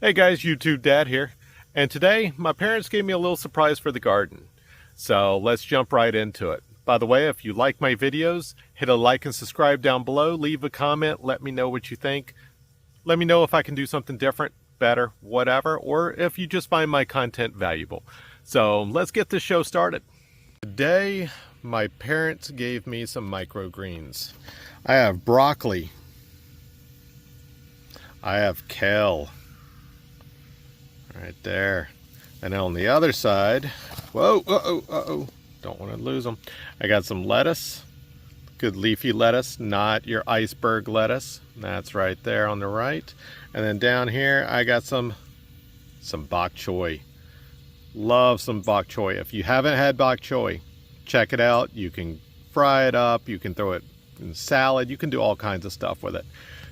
Hey guys, YouTube Dad here. And today, my parents gave me a little surprise for the garden. So let's jump right into it. By the way, if you like my videos, hit a like and subscribe down below. Leave a comment, let me know what you think. Let me know if I can do something different, better, whatever, or if you just find my content valuable. So let's get this show started. Today, my parents gave me some microgreens. I have broccoli. I have kale. Right there. And on the other side, whoa, don't want to lose them. I got some lettuce, good leafy lettuce, not your iceberg lettuce. That's right there on the right. And then down here, I got some bok choy. Love some bok choy. If you haven't had bok choy, check it out. You can fry it up. You can throw it in salad. You can do all kinds of stuff with it.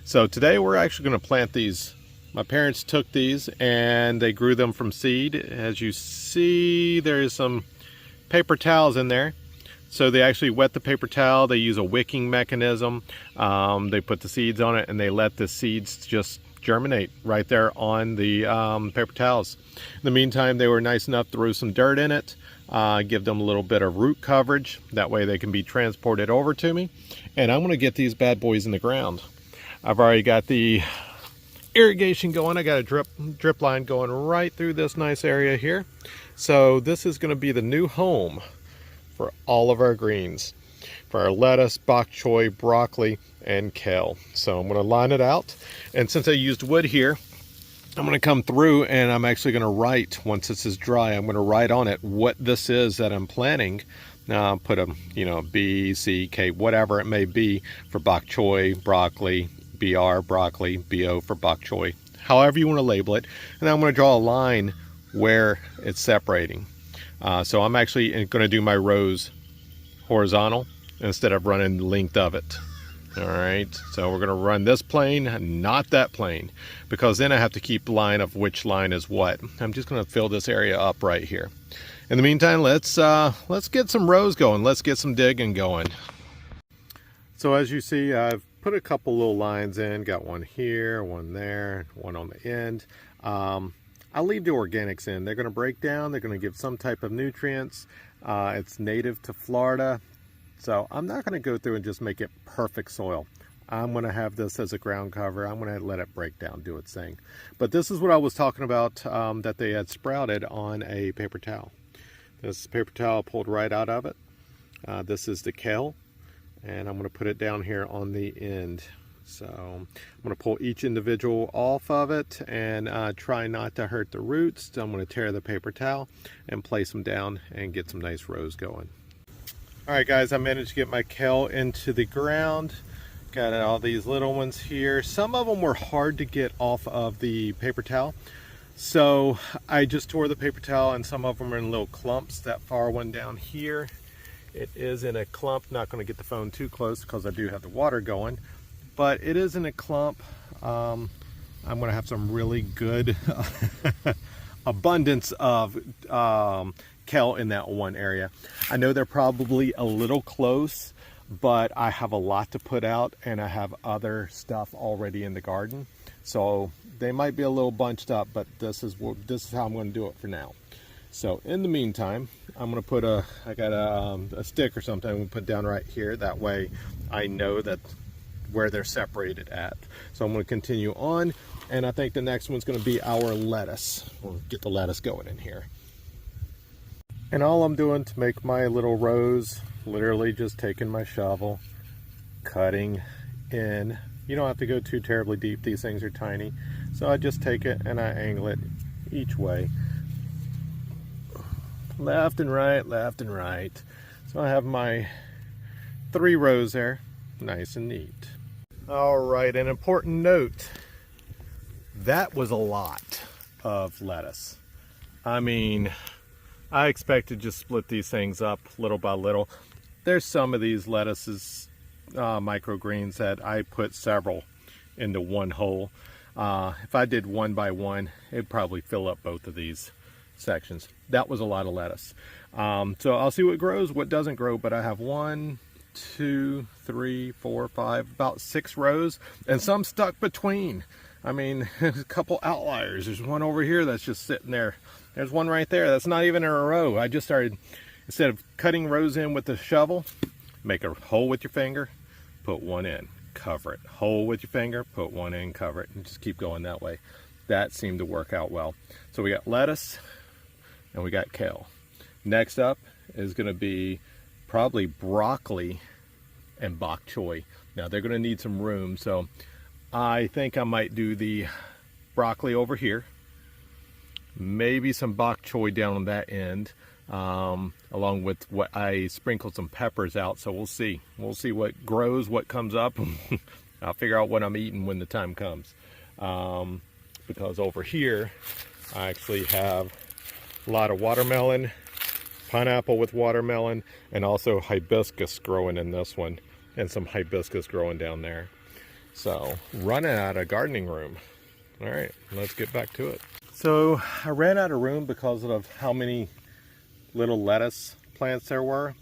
So today we're actually going to plant these. My parents took these and they grew them from seed. As you see, there's some paper towels in there. So they actually wet the paper towel. They use a wicking mechanism. They put the seeds on it and they let the seeds just germinate right there on the paper towels. In the meantime, they were nice enough to throw some dirt in it, give them a little bit of root coverage. That way they can be transported over to me. And I'm going to get these bad boys in the ground. I've already got the irrigation going. I got a drip line going right through this nice area here. So this is going to be the new home for all of our greens, for our lettuce, bok choy, broccoli, and kale. So I'm going to line it out, and since I used wood here, I'm going to come through and I'm actually going to write, once this is dry, I'm going to write on it what this is that I'm planting. Now put a B, C, K, whatever it may be for bok choy, broccoli, BR, broccoli, BO for bok choy, however you want to label it. And I'm going to draw a line where it's separating. So I'm actually going to do my rows horizontal instead of running the length of it. All right, so we're going to run this plane, not that plane, because then I have to keep line of which line is what. I'm just going to fill this area up right here. In the meantime, let's get some rows going. Let's get some digging going. So as you see, I've put a couple little lines in, got one here, one there, one on the end. I'll leave the organics in. They're going to break down, they're going to give some type of nutrients. It's native to Florida, so I'm not going to go through and just make it perfect soil. I'm going to have this as a ground cover. I'm going to let it break down, do its thing. But this is what I was talking about, that they had sprouted on a paper towel. This paper towel pulled right out of it. This is the kale. And I'm going to put it down here on the end. So I'm going to pull each individual off of it and try not to hurt the roots. So I'm going to tear the paper towel and place them down and get some nice rows going. All right guys, I managed to get my kale into the ground. Got all these little ones here. Some of them were hard to get off of the paper towel. So I just tore the paper towel, and some of them are in little clumps. That far one down here, it is in a clump. Not going to get the phone too close because I do have the water going, but it is in a clump. I'm going to have some really good abundance of kale in that one area. I know they're probably a little close, but I have a lot to put out and I have other stuff already in the garden. So they might be a little bunched up, but this is how I'm going to do it for now. So in the meantime, I'm going to put I got a stick or something I'm going to put down right here. That way I know that where they're separated at. So I'm going to continue on, and I think the next one's going to be our lettuce. We'll get the lettuce going in here. And all I'm doing to make my little rows, literally just taking my shovel, cutting in. You don't have to go too terribly deep. These things are tiny. So I just take it and I angle it each way. Left and right, left and right. So I have my 3 rows there, nice and neat. All right, an important note. That was a lot of lettuce. I mean, I expect to just split these things up little by little. There's some of these lettuces, microgreens, that I put several into one hole. If I did one by one, it'd probably fill up both of these sections. That was a lot of lettuce. So I'll see what grows, what doesn't grow, but I have 1, 2, 3, 4, 5, about 6 rows, and some stuck between. I mean, there's a couple outliers. There's one over here that's just sitting there. There's one right there that's not even in a row. I just started, instead of cutting rows in with the shovel, make a hole with your finger, put one in, cover it. Hole with your finger, put one in, cover it, and just keep going that way. That seemed to work out well. So we got lettuce and we got kale. Next up is going to be probably broccoli and bok choy. Now they're going to need some room, so I think I might do the broccoli over here, maybe some bok choy down on that end, along with what I sprinkled some peppers out. So we'll see what grows, what comes up. I'll figure out what I'm eating when the time comes, because over here I actually have a lot of watermelon, pineapple with watermelon, and also hibiscus growing in this one, and some hibiscus growing down there. So running out of gardening room. All right, let's get back to it. So I ran out of room because of how many little lettuce plants there were.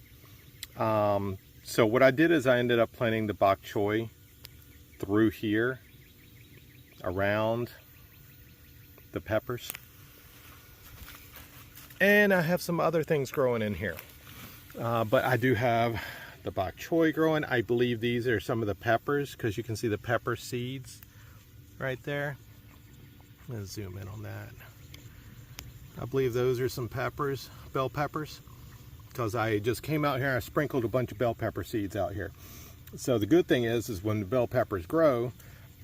So what I did is I ended up planting the bok choy through here around the peppers. And I have some other things growing in here. But I do have the bok choy growing. I believe these are some of the peppers, because you can see the pepper seeds right there. Let's zoom in on that. I believe those are some peppers, bell peppers, because I just came out here and I sprinkled a bunch of bell pepper seeds out here. So the good thing is when the bell peppers grow,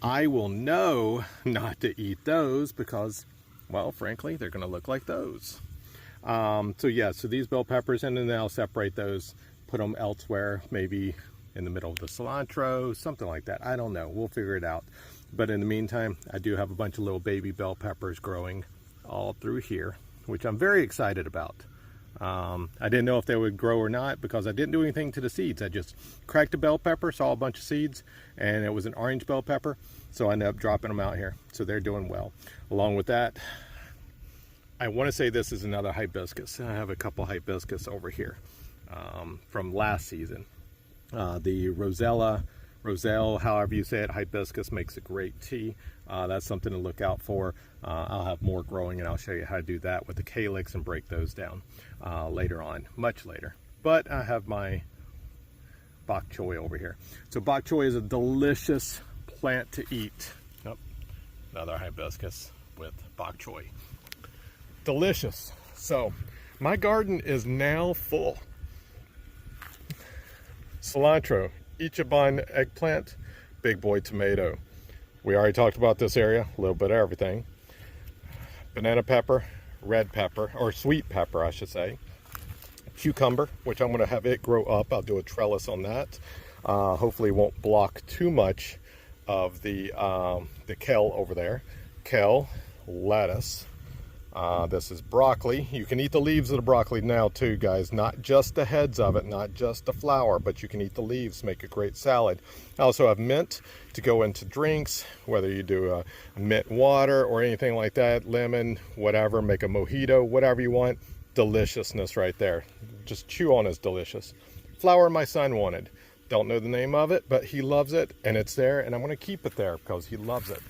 I will know not to eat those because, well, frankly, they're going to look like those. So yeah, so these bell peppers, and then I'll separate those, put them elsewhere, maybe in the middle of the cilantro, something like that. I don't know. We'll figure it out. But in the meantime, I do have a bunch of little baby bell peppers growing all through here, which I'm very excited about. I didn't know if they would grow or not because I didn't do anything to the seeds. I just cracked a bell pepper, saw a bunch of seeds, and it was an orange bell pepper. So I ended up dropping them out here. So they're doing well. Along with that, I want to say this is another hibiscus. I have a couple hibiscus over here from last season. The Roselle, however you say it, hibiscus makes a great tea. That's something to look out for. I'll have more growing, and I'll show you how to do that with the calyx and break those down later on, much later. But I have my bok choy over here. So bok choy is a delicious plant to eat. Oh, another hibiscus with bok choy. Delicious. So my garden is now full. Cilantro, Ichiban eggplant, big boy tomato. We already talked about this area, a little bit of everything. Banana pepper, red pepper, or sweet pepper I should say. Cucumber, which I'm gonna have it grow up. I'll do a trellis on that. Hopefully it won't block too much of the kale over there. Kale, lettuce. This is broccoli. You can eat the leaves of the broccoli now too, guys. Not just the heads of it, not just the flower, but you can eat the leaves, make a great salad. I also have mint to go into drinks, whether you do a mint water or anything like that, lemon, whatever, make a mojito, whatever you want. Deliciousness right there. Just chew on is delicious. Flower my son wanted. Don't know the name of it, but he loves it, and it's there, and I'm going to keep it there because he loves it.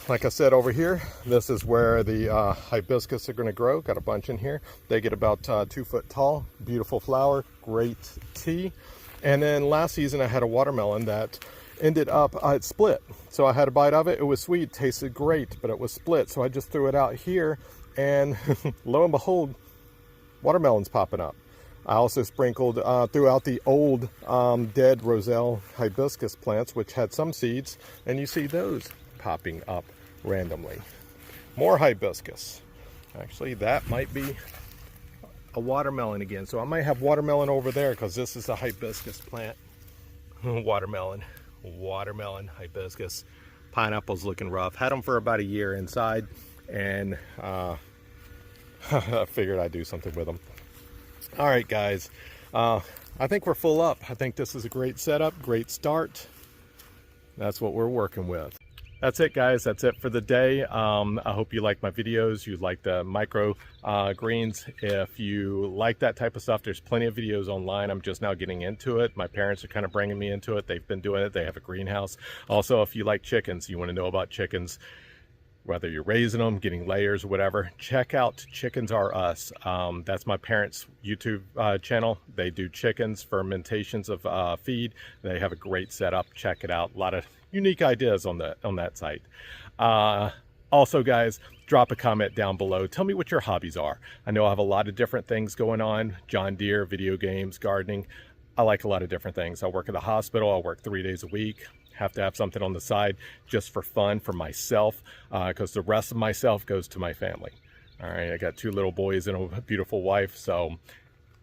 Like I said, over here, this is where the hibiscus are going to grow. Got a bunch in here. They get about 2 foot tall. Beautiful flower, great tea. And then last season I had a watermelon that ended up, it split. So I had a bite of it. It was sweet, tasted great, but it was split. So I just threw it out here, and lo and behold, watermelon's popping up. I also sprinkled throughout the old dead Roselle hibiscus plants, which had some seeds, and you see those popping up randomly. More hibiscus. Actually, that might be a watermelon again. So I might have watermelon over there because this is a hibiscus plant. Watermelon, hibiscus. Pineapples looking rough. Had them for about a year inside, and I figured I'd do something with them. All right, guys. I think we're full up. I think this is a great setup, great start. That's what we're working with. that's it, guys. That's it for the day. I hope you like my videos. You like the micro greens. If you like that type of stuff, there's plenty of videos online. I'm just now getting into it. My parents are kind of bringing me into it. They've been doing it. They have a greenhouse. Also, if you like chickens, you want to know about chickens, whether you're raising them, getting layers or whatever, check out Chickens R Us. That's my parents' YouTube channel. They do chickens, fermentations of feed. They have a great setup. Check it out. A lot of unique ideas on that site. Also, guys, drop a comment down below. Tell me what your hobbies are. I know I have a lot of different things going on. John Deere, video games, gardening. I like a lot of different things. I work at the hospital. I work 3 days a week. Have to have something on the side just for fun for myself, because the rest of myself goes to my family. All right, I got 2 little boys and a beautiful wife. So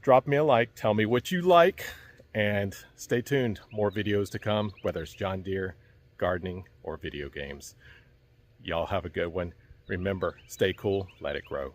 drop me a like, tell me what you like, and stay tuned. More videos to come, whether it's John Deere, gardening, or video games. Y'all have a good one. Remember, stay cool, let it grow.